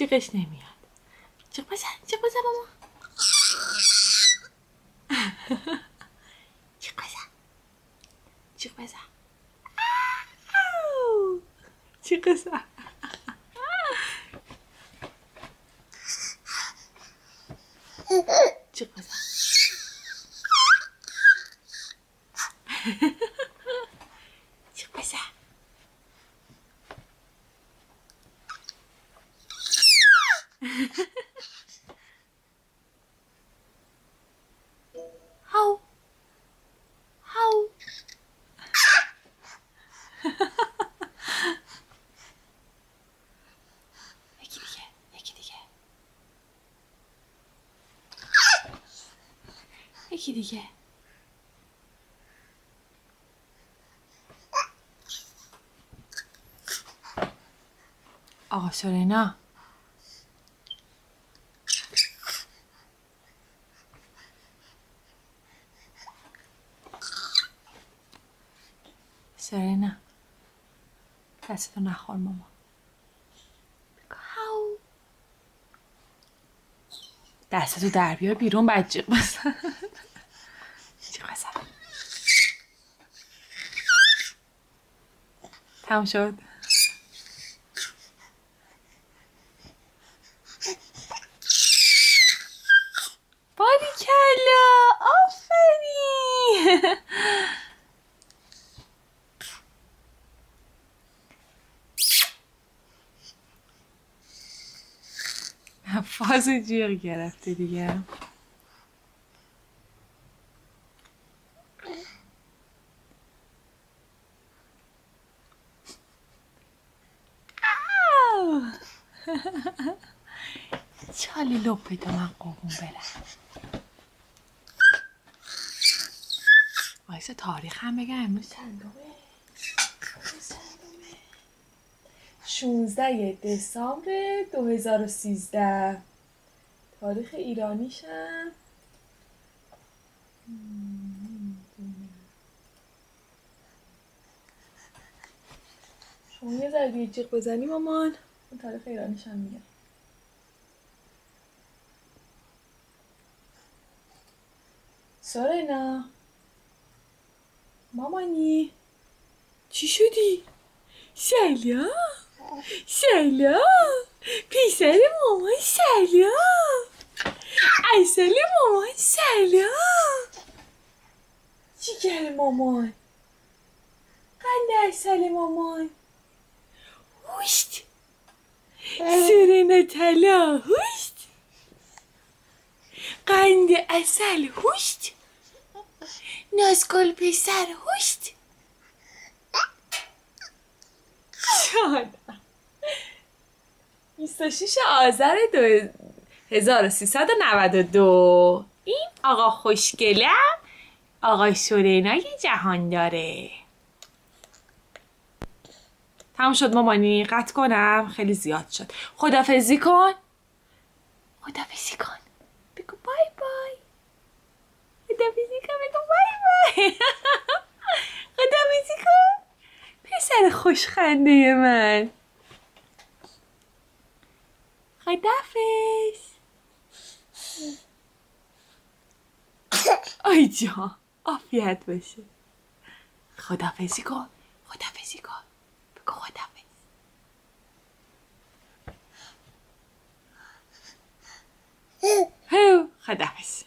جیغش نمیاد. جیغ بزن ماما. جیغ بزن. جیغ بزن. جیغ بزن. جیغ بزن. جیغ بزن. هاو هاو. یکی دیگه. آقا سورینا. سورینا دستتو نخور ماما. هاو. دستتو در بیار بیرون بعد جیغ بزن. جیغ بزن. تمام شد. باریکلا. آفرین. فاز جیغ گرفته دیگه. چالی لپیدو من قربون برم. وایسا تاریخ هم بگم امروز چندمه؟ 16 دسامبر 2013. تاریخ ایرانیشم شما یه ذره دیگه جیغ بزنی مامان. اون تاریخ ایرانیشم میگم. سورینا مامانی چی شدی؟ سلام پسر مامان. سلام اصل مامان. سلام جیگر مامان. قند اصل مامان. هوشت سورینا طلا. هوشت قند اصل. هوشت نازگل پسر. هوشت شاد 26 آذر 1392. این آقا خوشگلم آقای سورینای جهان داره. تمام شد مامانی. قطع کنم خیلی زیاد شد. خدافظی کن. خدافظی کن. بگو بای بای. خدافظی کن. بگو بای بای. خدافظی کن پسر خوشخنده من. خدافظ. آی جان عافیت باشه. خدافظی کن. خدافظی کن. بگو خدافظ. خدافظ.